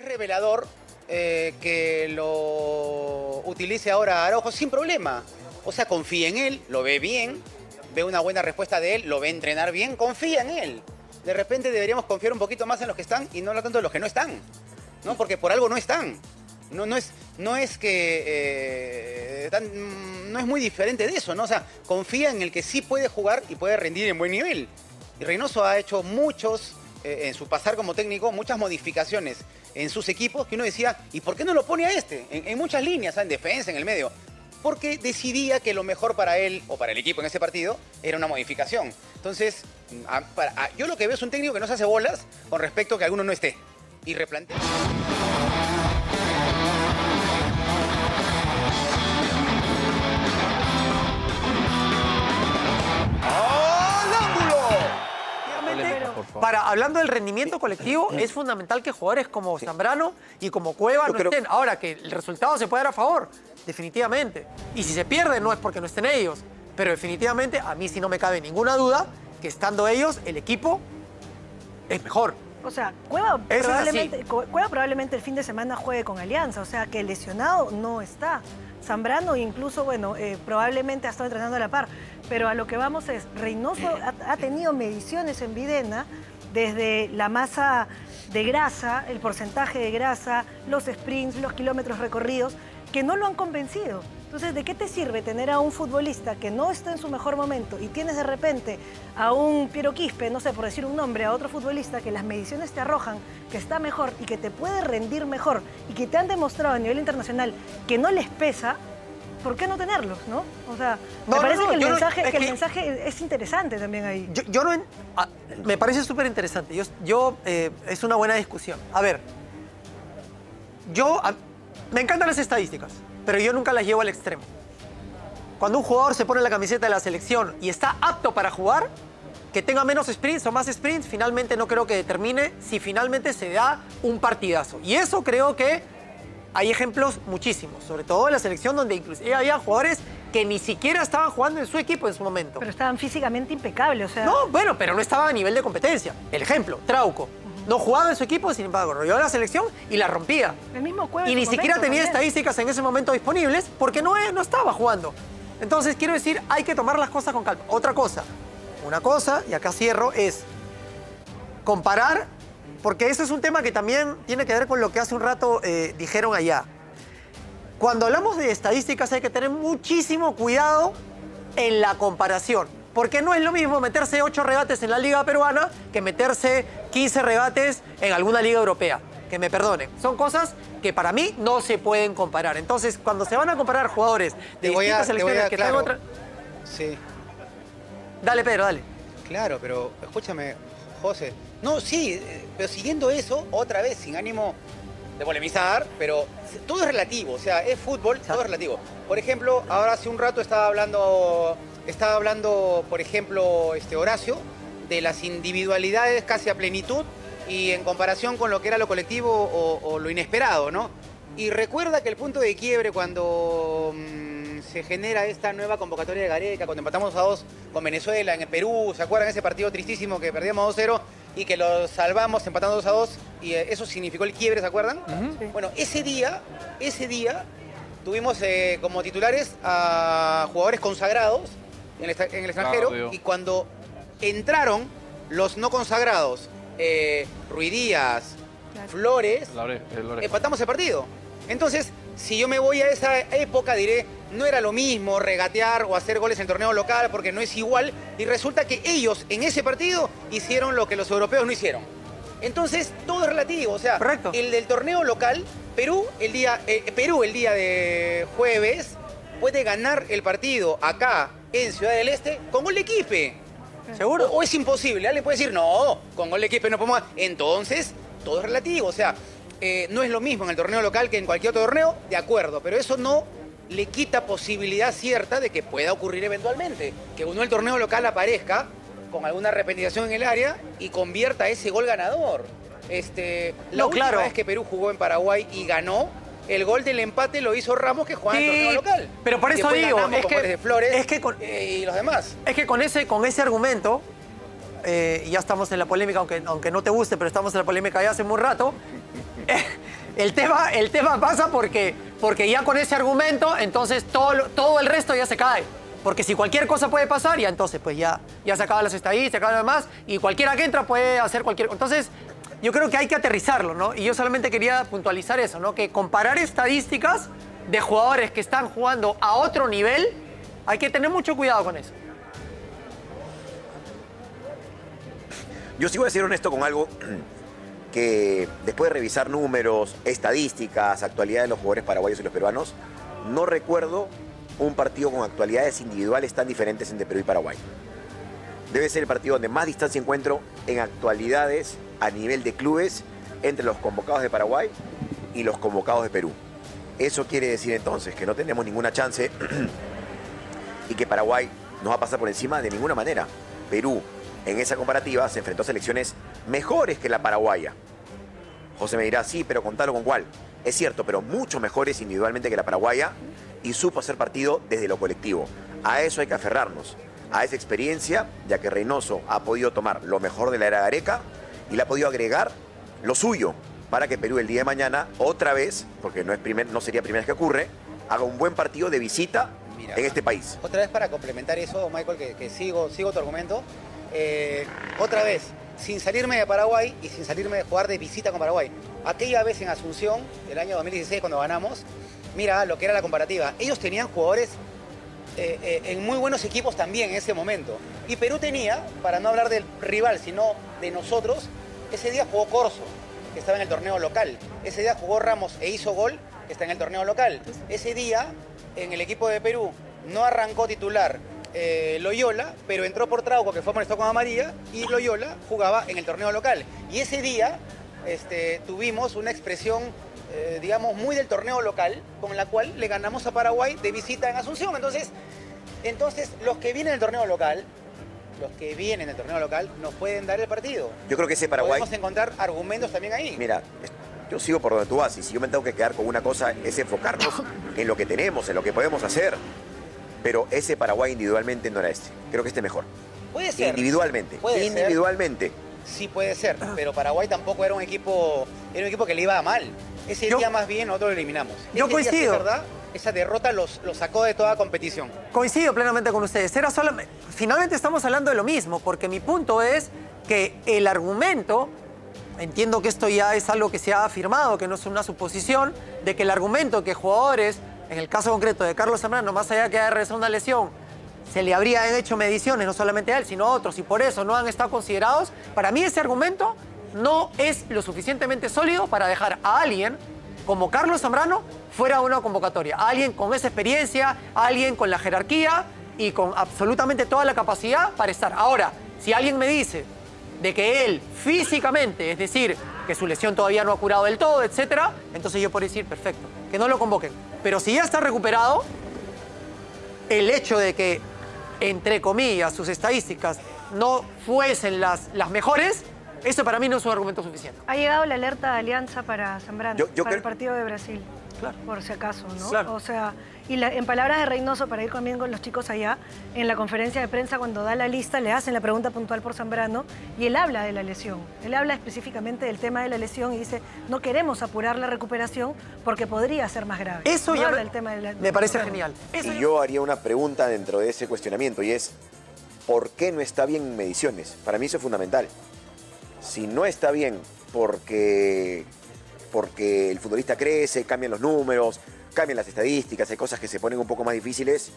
revelador que lo utilice ahora Araujo sin problema. O sea, confía en él, lo ve bien, ve una buena respuesta de él, lo ve entrenar bien, confía en él. De repente deberíamos confiar un poquito más en los que están y no tanto en los que no están, ¿no? Porque por algo no están. No es que... no es muy diferente de eso, ¿no? O sea, confía en el que sí puede jugar y puede rendir en buen nivel. Y Reynoso ha hecho en su pasar como técnico, muchas modificaciones en sus equipos que uno decía, ¿y por qué no lo pone a este? En muchas líneas, en defensa, en el medio. Porque decidía que lo mejor para él o para el equipo en ese partido era una modificación. Entonces, yo lo que veo es un técnico que no se hace bolas con respecto a que alguno no esté. Y replantea. Hablando del rendimiento colectivo, es fundamental que jugadores como Zambrano y como Cueva no estén. Ahora, que el resultado se puede dar a favor, definitivamente. Y si se pierde, no es porque no estén ellos. Pero definitivamente, a mí sí no me cabe ninguna duda que estando ellos, el equipo es mejor. O sea, Cueva probablemente el fin de semana juegue con Alianza. O sea, que el lesionado no está. Zambrano incluso, bueno, probablemente ha estado entrenando a la par. Pero a lo que vamos es, Reynoso ha tenido mediciones en Videna desde la masa de grasa, el porcentaje de grasa, los sprints, los kilómetros recorridos, que no lo han convencido. Entonces, ¿de qué te sirve tener a un futbolista que no está en su mejor momento y tienes de repente a un Piero Quispe, no sé, por decir un nombre, a otro futbolista que las mediciones te arrojan que está mejor y que te puede rendir mejor y que te han demostrado a nivel internacional que no les pesa? ¿Por qué no tenerlos, no? O sea, me parece que el mensaje es interesante también ahí. Me parece súper interesante. Es una buena discusión. A ver, me encantan las estadísticas, pero yo nunca las llevo al extremo. Cuando un jugador se pone la camiseta de la selección y está apto para jugar, que tenga menos sprints o más sprints, finalmente no creo que determine si finalmente se da un partidazo. Y eso creo que hay ejemplos muchísimos, sobre todo en la selección donde inclusive había jugadores que ni siquiera estaban jugando en su equipo en su momento. Pero estaban físicamente impecables, o sea... No, bueno, pero no estaban a nivel de competencia. El ejemplo, Trauco. No jugaba en su equipo, sin embargo, llegó a la selección y la rompía. El mismo Cueva y ni siquiera tenía estadísticas en ese momento disponibles porque no estaba jugando. Entonces, quiero decir, hay que tomar las cosas con calma. Una cosa, y acá cierro, es comparar, porque ese es un tema que también tiene que ver con lo que hace un rato dijeron allá. Cuando hablamos de estadísticas hay que tener muchísimo cuidado en la comparación. Porque no es lo mismo meterse 8 regates en la liga peruana que meterse 15 regates en alguna liga europea. Que me perdonen. Son cosas que para mí no se pueden comparar. Entonces, cuando se van a comparar jugadores de distintas selecciones que están otra... Sí. Dale, Pedro, dale. Claro, pero escúchame, José. No, sí, pero siguiendo eso, otra vez, sin ánimo de polemizar, pero todo es relativo. O sea, es fútbol, todo es relativo. Por ejemplo, ahora hace un rato estaba hablando, por ejemplo, Horacio, de las individualidades casi a plenitud y en comparación con lo que era lo colectivo o lo inesperado, ¿no? Y recuerda que el punto de quiebre cuando se genera esta nueva convocatoria de Gareca, cuando empatamos 2-2 con Venezuela en Perú, ¿se acuerdan ese partido tristísimo que perdíamos 2-0 y que lo salvamos empatando 2-2 y eso significó el quiebre, ¿se acuerdan? Sí. Bueno, ese día tuvimos como titulares a jugadores consagrados en el extranjero y cuando entraron los no consagrados, Ruiz Díaz, Flores, empatamos el partido. Entonces, si yo me voy a esa época, diré, no era lo mismo regatear o hacer goles en el torneo local porque no es igual. Y resulta que ellos en ese partido hicieron lo que los europeos no hicieron. Entonces, todo es relativo. O sea, correcto. El del torneo local, Perú el día de jueves puede ganar el partido acá en Ciudad del Este con gol de Quispe. ¿Seguro? O es imposible. Alguien puede decir, no, con gol de Quispe no podemos. Entonces, todo es relativo. O sea, no es lo mismo en el torneo local que en cualquier otro torneo, de acuerdo, pero eso no le quita posibilidad cierta de que pueda ocurrir eventualmente, que uno del torneo local aparezca con alguna repetición en el área y convierta ese gol ganador. La última vez que Perú jugó en Paraguay y ganó, el gol del empate lo hizo Ramos, que jugaba en el torneo local. Pero por eso digo, es que, de Flores y los demás. Es que con ese argumento, y ya estamos en la polémica, aunque no te guste, pero estamos en la polémica ya hace muy rato, El tema pasa porque ya con ese argumento, entonces todo el resto ya se cae. Porque si cualquier cosa puede pasar, ya entonces pues ya se acaban las estadísticas, se acaban lo demás, y cualquiera que entra puede hacer cualquier... Entonces, yo creo que hay que aterrizarlo, ¿no? Y yo solamente quería puntualizar eso, ¿no? Que comparar estadísticas de jugadores que están jugando a otro nivel, hay que tener mucho cuidado con eso. Yo sí voy a ser honesto con algo que después de revisar números, estadísticas, actualidad de los jugadores paraguayos y los peruanos, no recuerdo un partido con actualidades individuales tan diferentes entre Perú y Paraguay. Debe ser el partido donde más distancia encuentro en actualidades a nivel de clubes entre los convocados de Paraguay y los convocados de Perú. Eso quiere decir entonces que no tenemos ninguna chance y que Paraguay nos va a pasar por encima de ninguna manera. Perú, en esa comparativa, se enfrentó a selecciones mejores que la paraguaya. José me dirá, sí, pero contalo con cuál. Es cierto, pero mucho mejores individualmente que la paraguaya y supo hacer partido desde lo colectivo. A eso hay que aferrarnos, a esa experiencia, ya que Reynoso ha podido tomar lo mejor de la era Gareca y le ha podido agregar lo suyo para que Perú el día de mañana, otra vez, porque no sería primera vez que ocurre, haga un buen partido de visita en este país. Otra vez para complementar eso, Michael, que sigo tu argumento. Otra vez, sin salirme de Paraguay y sin salirme de jugar de visita con Paraguay. Aquella vez en Asunción, el año 2016, cuando ganamos, mira lo que era la comparativa. Ellos tenían jugadores en muy buenos equipos también en ese momento. Y Perú tenía, para no hablar del rival, sino de nosotros, ese día jugó Corso, que estaba en el torneo local. Ese día jugó Ramos e hizo gol, que está en el torneo local. Ese día, en el equipo de Perú, no arrancó titular Loyola, pero entró por Trauco, que fue amonestado con amarilla, y Loyola jugaba en el torneo local. Y ese día tuvimos una expresión, digamos, muy del torneo local, con la cual le ganamos a Paraguay de visita en Asunción. Entonces los que vienen del torneo local, nos pueden dar el partido. Yo creo que ese Paraguay... Podemos encontrar argumentos también ahí. Mira, yo sigo por donde tú vas, y si yo me tengo que quedar con una cosa, es enfocarnos en lo que tenemos, en lo que podemos hacer. Pero ese Paraguay individualmente no era este. Creo que este mejor. Puede ser. Individualmente. Individualmente. Sí puede ser, pero Paraguay tampoco era un equipo que le iba mal. Ese día más bien nosotros lo eliminamos. Yo coincido. Día, es verdad, esa derrota los sacó de toda competición. Coincido plenamente con ustedes. Finalmente estamos hablando de lo mismo, porque mi punto es que el argumento, entiendo que esto ya es algo que se ha afirmado, que no es una suposición, de que el argumento que jugadores, en el caso concreto de Carlos Zambrano, más allá que haya regresado una lesión, se le habrían hecho mediciones, no solamente a él, sino a otros, y por eso no han estado considerados. Para mí ese argumento no es lo suficientemente sólido para dejar a alguien como Carlos Zambrano fuera de una convocatoria. A alguien con esa experiencia, a alguien con la jerarquía y con absolutamente toda la capacidad para estar. Ahora, si alguien me dice de que él físicamente, es decir, que su lesión todavía no ha curado del todo, etcétera, entonces yo podría decir, perfecto, que no lo convoquen. Pero si ya está recuperado, el hecho de que, entre comillas, sus estadísticas no fuesen las mejores, eso para mí no es un argumento suficiente. Ha llegado la alerta de Alianza para Zambrano, para el partido de Brasil. Claro. Por si acaso, ¿no? Claro. O sea, y en palabras de Reynoso, para ir también con los chicos allá, en la conferencia de prensa, cuando da la lista, le hacen la pregunta puntual por Zambrano y él habla de la lesión. Él habla específicamente del tema de la lesión y dice, no queremos apurar la recuperación porque podría ser más grave. Eso no ya habla del tema me parece genial. Y yo haría una pregunta dentro de ese cuestionamiento, y es, ¿por qué no está bien en mediciones? Para mí eso es fundamental. Si no está bien porque el futbolista crece, cambian los números, cambian las estadísticas, hay cosas que se ponen un poco más difíciles,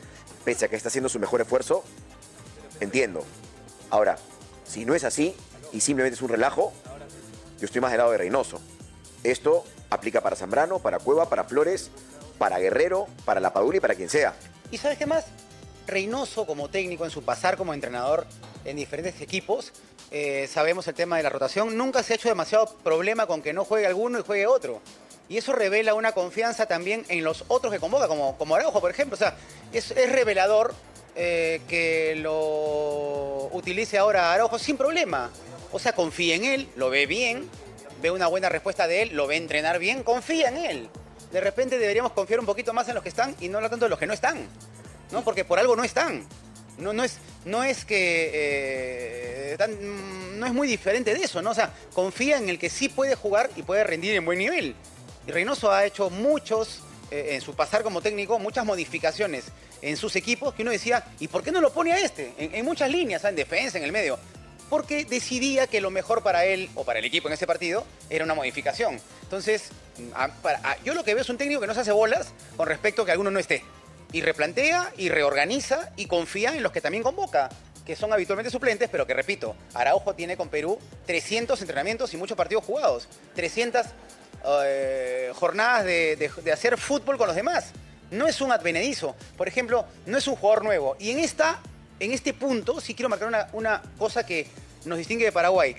pese a que está haciendo su mejor esfuerzo, entiendo. Ahora, si no es así y simplemente es un relajo, yo estoy más del lado de Reynoso. Esto aplica para Zambrano, para Cueva, para Flores, para Guerrero, para La Padula y para quien sea. ¿Y sabes qué más? Reynoso como técnico, en su pasar como entrenador en diferentes equipos, sabemos el tema de la rotación, nunca se ha hecho demasiado problema con que no juegue alguno y juegue otro. Y eso revela una confianza también en los otros que convoca, como Araujo, por ejemplo. O sea, es revelador que lo utilice ahora Araujo sin problema. O sea, confía en él, lo ve bien, ve una buena respuesta de él, lo ve entrenar bien, confía en él. De repente deberíamos confiar un poquito más en los que están y no tanto en los que no están, ¿no? Porque por algo no están. No es muy diferente de eso, ¿no? O sea, confía en el que sí puede jugar y puede rendir en buen nivel. Y Reynoso ha hecho en su pasar como técnico, muchas modificaciones en sus equipos que uno decía, ¿y por qué no lo pone a este? En muchas líneas, en defensa, en el medio. Porque decidía que lo mejor para él o para el equipo en ese partido era una modificación. Entonces, yo lo que veo es un técnico que no se hace bolas con respecto a que alguno no esté. Y replantea, y reorganiza, y confía en los que también convoca, que son habitualmente suplentes, pero que, repito, Araujo tiene con Perú 300 entrenamientos y muchos partidos jugados. 300 jornadas de hacer fútbol con los demás. No es un advenedizo. Por ejemplo, no es un jugador nuevo. Y en este punto sí quiero marcar una cosa que nos distingue de Paraguay.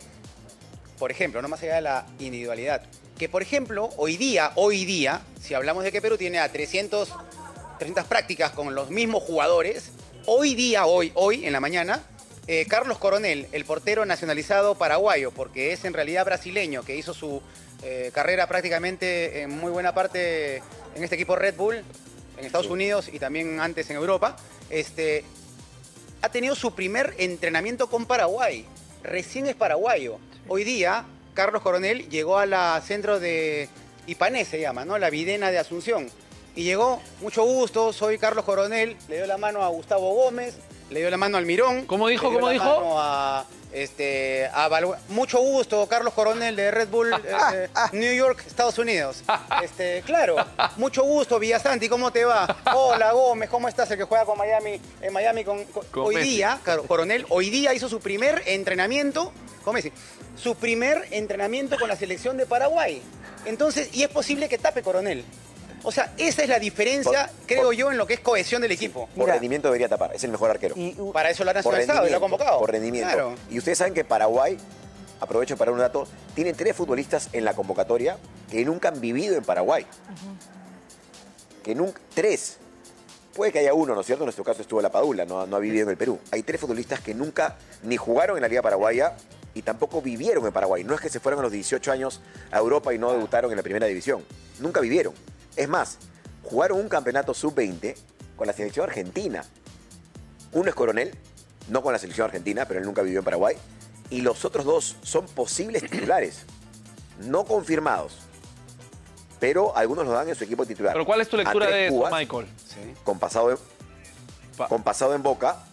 Por ejemplo, no más allá de la individualidad. Que, por ejemplo, hoy día, si hablamos de que Perú tiene a 300 prácticas con los mismos jugadores, hoy en la mañana, Carlos Coronel, el portero nacionalizado paraguayo, porque es en realidad brasileño, que hizo su carrera prácticamente en muy buena parte en este equipo Red Bull, en Estados Unidos y también antes en Europa, ha tenido su primer entrenamiento con Paraguay. Recién es paraguayo. Hoy día, Carlos Coronel llegó a la centro de Ipané, se llama, ¿no? La Videna de Asunción. Y llegó, mucho gusto, soy Carlos Coronel, le dio la mano a Gustavo Gómez, le dio la mano al Mirón. ¿Cómo dijo? Mucho gusto, Carlos Coronel de Red Bull, New York, Estados Unidos. Claro, mucho gusto, Villasanti, ¿cómo te va? Hola, Gómez, ¿cómo estás? El que juega con Miami, en Miami con hoy Messi. Día, Coronel, hoy día hizo su primer entrenamiento con Messi. Su primer entrenamiento con la selección de Paraguay. Entonces, y es posible que tape Coronel. O sea, esa es la diferencia, creo yo, en lo que es cohesión del equipo. Por rendimiento debería tapar, es el mejor arquero. Para eso lo ha nacionalizado y lo ha convocado. Por rendimiento. Claro. Y ustedes saben que Paraguay, aprovecho para un dato, tiene 3 futbolistas en la convocatoria que nunca han vivido en Paraguay. Que nunca, 3. Puede que haya uno, ¿no es cierto? En nuestro caso estuvo La Padula, no ha vivido en el Perú. Hay 3 futbolistas que nunca ni jugaron en la Liga Paraguaya y tampoco vivieron en Paraguay. No es que se fueron a los 18 años a Europa y no debutaron en la primera división. Nunca vivieron. Es más, jugaron un campeonato sub-20 con la selección argentina. Uno es Coronel, no con la selección argentina, pero él nunca vivió en Paraguay. Y los otros 2 son posibles titulares, no confirmados. Pero algunos lo dan en su equipo titular. ¿Pero cuál es tu lectura de eso, Michael? Sí. Con pasado en Boca.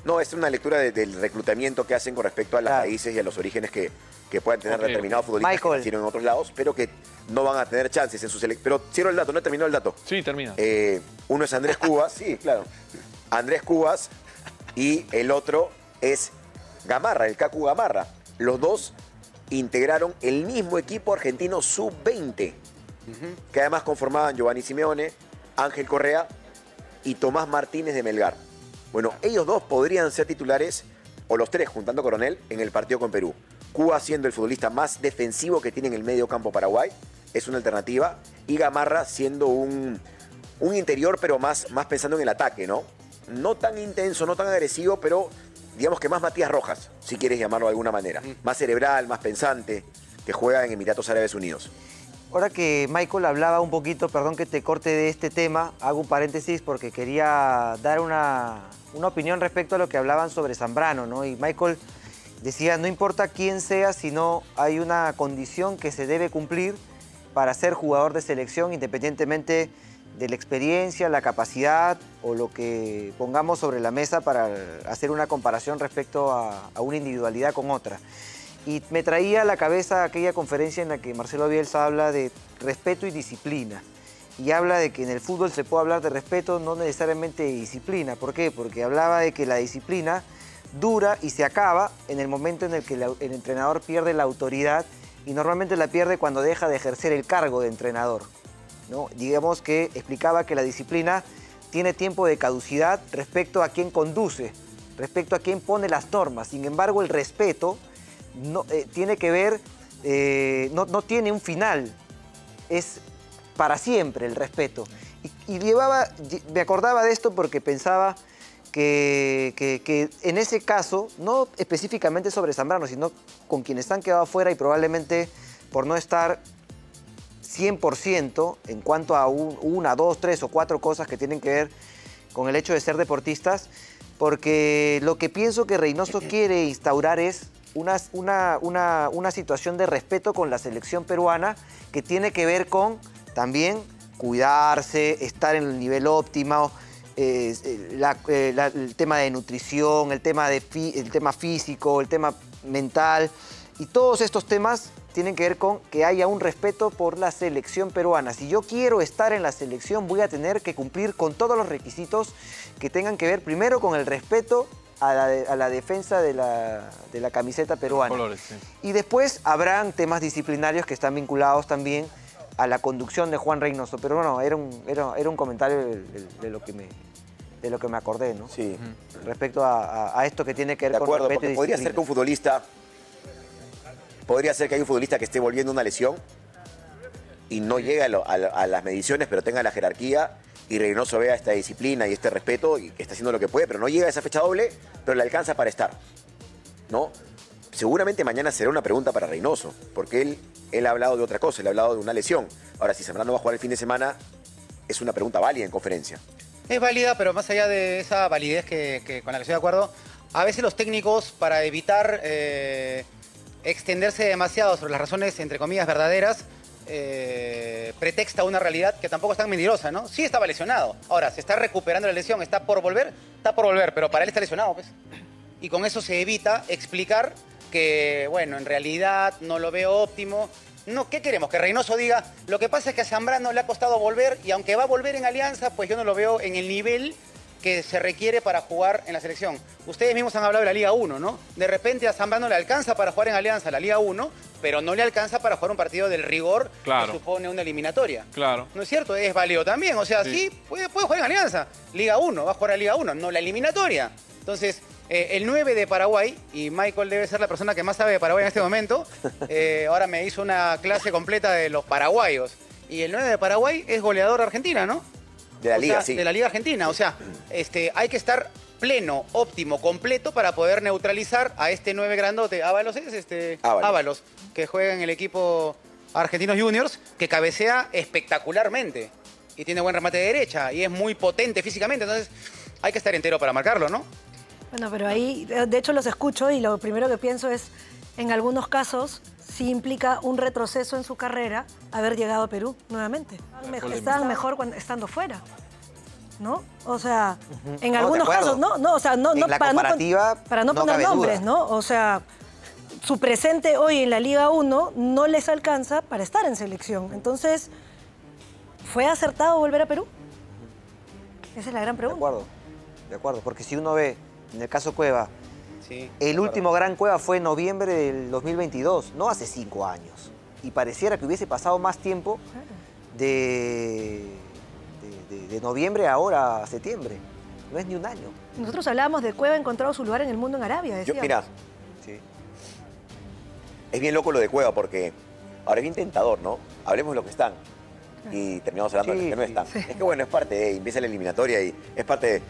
No, es una lectura del reclutamiento que hacen con respecto a las raíces y a los orígenes que puedan tener determinados futbolistas que nacieron en otros lados, pero que no van a tener chances en su selección. Pero cierro el dato, no he terminado el dato. Sí, termina. Uno es Andrés Cubas, sí, claro. Andrés Cubas y el otro es Gamarra, el Cacu Gamarra. Los 2 integraron el mismo equipo argentino sub-20, que además conformaban Giovanni Simeone, Ángel Correa y Tomás Martínez de Melgar. Bueno, ellos 2 podrían ser titulares, o los 3, juntando a Coronel, en el partido con Perú. Cuba siendo el futbolista más defensivo que tiene en el medio campo Paraguay, es una alternativa. Y Gamarra siendo un interior, pero más pensando en el ataque, ¿no? No tan intenso, no tan agresivo, pero digamos que más Matías Rojas, si quieres llamarlo de alguna manera. Más cerebral, más pensante, que juega en Emiratos Árabes Unidos. Ahora que Michael hablaba un poquito, perdón que te corte de este tema, hago un paréntesis porque quería dar una opinión respecto a lo que hablaban sobre Zambrano, ¿no? Y Michael decía, no importa quién sea, sino hay una condición que se debe cumplir para ser jugador de selección, independientemente de la experiencia, la capacidad o lo que pongamos sobre la mesa para hacer una comparación respecto a una individualidad con otra. Y me traía a la cabeza aquella conferencia en la que Marcelo Bielsa habla de respeto y disciplina. Y habla de que en el fútbol se puede hablar de respeto, no necesariamente de disciplina. ¿Por qué? Porque hablaba de que la disciplina dura y se acaba en el momento en el que el entrenador pierde la autoridad y normalmente la pierde cuando deja de ejercer el cargo de entrenador, ¿no? Digamos que explicaba que la disciplina tiene tiempo de caducidad respecto a quién conduce, respecto a quién pone las normas. Sin embargo, el respeto no, tiene que ver, no tiene un final, es para siempre el respeto. Y me acordaba de esto porque pensaba que en ese caso, no específicamente sobre Zambrano, sino con quienes han quedado afuera y probablemente por no estar 100% en cuanto a 1, 2, 3 o 4 cosas que tienen que ver con el hecho de ser deportistas, porque lo que pienso que Reynoso quiere instaurar es una situación de respeto con la selección peruana que tiene que ver con también cuidarse, estar en el nivel óptimo, el tema de nutrición, el tema físico, el tema mental. Y todos estos temas tienen que ver con que haya un respeto por la selección peruana. Si yo quiero estar en la selección, voy a tener que cumplir con todos los requisitos que tengan que ver primero con el respeto a la defensa de la camiseta peruana. Colores, sí. Y después habrán temas disciplinarios que están vinculados también a la conducción de Juan Reynoso. Pero bueno, era un comentario de lo que me acordé, ¿no? Sí. Respecto a esto que tiene que ver De con acuerdo, respeto y porque podría disciplina. ser que un futbolista... Podría ser que hay un futbolista que esté volviendo una lesión y no llegue a las mediciones, pero tenga la jerarquía y Reynoso vea esta disciplina y este respeto y que está haciendo lo que puede, pero no llega a esa fecha doble, pero le alcanza para estar, ¿no? Seguramente mañana será una pregunta para Reynoso, porque él ha hablado de otra cosa, él ha hablado de una lesión. Ahora, si Zambrano va a jugar el fin de semana, es una pregunta válida en conferencia. Es válida, pero más allá de esa validez con la que estoy de acuerdo, a veces los técnicos, para evitar extenderse demasiado sobre las razones, entre comillas, verdaderas, pretexta una realidad que tampoco es tan mentirosa, ¿no? Sí estaba lesionado. Ahora, se está recuperando la lesión, está por volver, pero para él está lesionado, pues. Y con eso se evita explicar que, bueno, en realidad no lo veo óptimo. No, ¿qué queremos? Que Reynoso diga, lo que pasa es que a Zambrano le ha costado volver y aunque va a volver en Alianza, pues yo no lo veo en el nivel que se requiere para jugar en la selección. Ustedes mismos han hablado de la Liga 1, ¿no? De repente a Zambrano le alcanza para jugar en Alianza la Liga 1, pero no le alcanza para jugar un partido del rigor que supone una eliminatoria. Claro. ¿No es cierto? Es válido también. O sea, sí puede jugar en Alianza. Liga 1, va a jugar a Liga 1, no la eliminatoria. Entonces, el 9 de Paraguay, y Michael debe ser la persona que más sabe de Paraguay en este momento, ahora me hizo una clase completa de los paraguayos. Y el 9 de Paraguay es goleador de Argentina, ¿no? De la Liga, sea, sí. De la Liga Argentina. O sea, hay que estar pleno, óptimo, completo para poder neutralizar a este 9 grandote. Ábalos es Ábalos, que juega en el equipo Argentinos Juniors, que cabecea espectacularmente. Y tiene buen remate de derecha y es muy potente físicamente. Entonces, hay que estar entero para marcarlo, ¿no? Bueno, pero ahí, de hecho, los escucho y lo primero que pienso es, en algunos casos, sí implica un retroceso en su carrera haber llegado a Perú nuevamente. Estaban mejor estando fuera, ¿no? O sea, en algunos casos, ¿no? O sea, para no poner nombres, ¿no? O sea, su presente hoy en la Liga 1 no les alcanza para estar en selección. Entonces, ¿fue acertado volver a Perú? Esa es la gran pregunta. De acuerdo, porque si uno ve, en el caso Cueva, el último gran Cueva fue en noviembre del 2022, no hace 5 años. Y pareciera que hubiese pasado más tiempo de noviembre ahora a septiembre. No es ni un año. Nosotros hablábamos de Cueva encontrado su lugar en el mundo en Arabia, decíamos. Mira, es bien loco lo de Cueva porque ahora es bien tentador, ¿no? Hablemos de los que están. Y terminamos hablando de los que no están. Es que bueno, es parte de, empieza la eliminatoria y es parte de...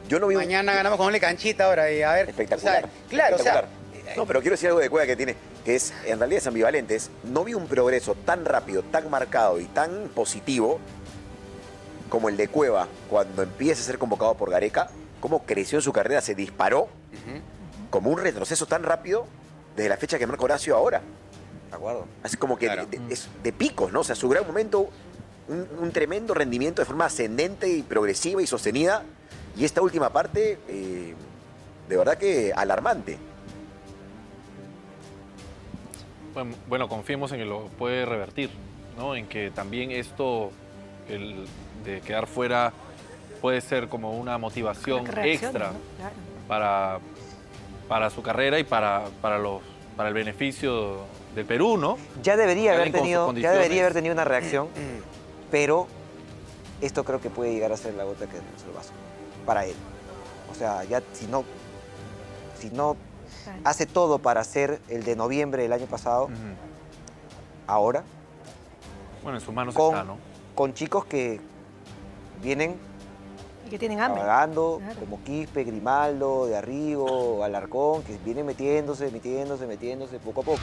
Yo no vi Mañana ganamos con una canchita ahora y a ver... Espectacular. O sea, claro, espectacular. No, pero quiero decir algo de Cueva que tiene, que es, en realidad es ambivalente. No vi un progreso tan rápido, tan marcado y tan positivo como el de Cueva cuando empieza a ser convocado por Gareca. Cómo creció en su carrera, se disparó como un retroceso tan rápido desde la fecha que marca Horacio ahora. De acuerdo. Así como que es de picos, ¿no? O sea, su gran momento, un tremendo rendimiento de forma ascendente y progresiva y sostenida. Y esta última parte, de verdad que alarmante. Bueno, confiemos en que lo puede revertir, ¿no? En que también esto, el de quedar fuera, puede ser como una motivación extra, ¿no? Claro, para su carrera y para el beneficio del Perú, ¿no? Ya debería haber tenido una reacción, pero esto creo que puede llegar a ser la gota que rebalsa el vaso para él. O sea, ya si no hace todo para hacer el de noviembre del año pasado, ahora... Bueno, en sus manos está, ¿no? Con chicos que vienen... Y que tienen hambre. Pagando, como Quispe, Grimaldo, de Arrigo, Alarcón, que vienen metiéndose poco a poco.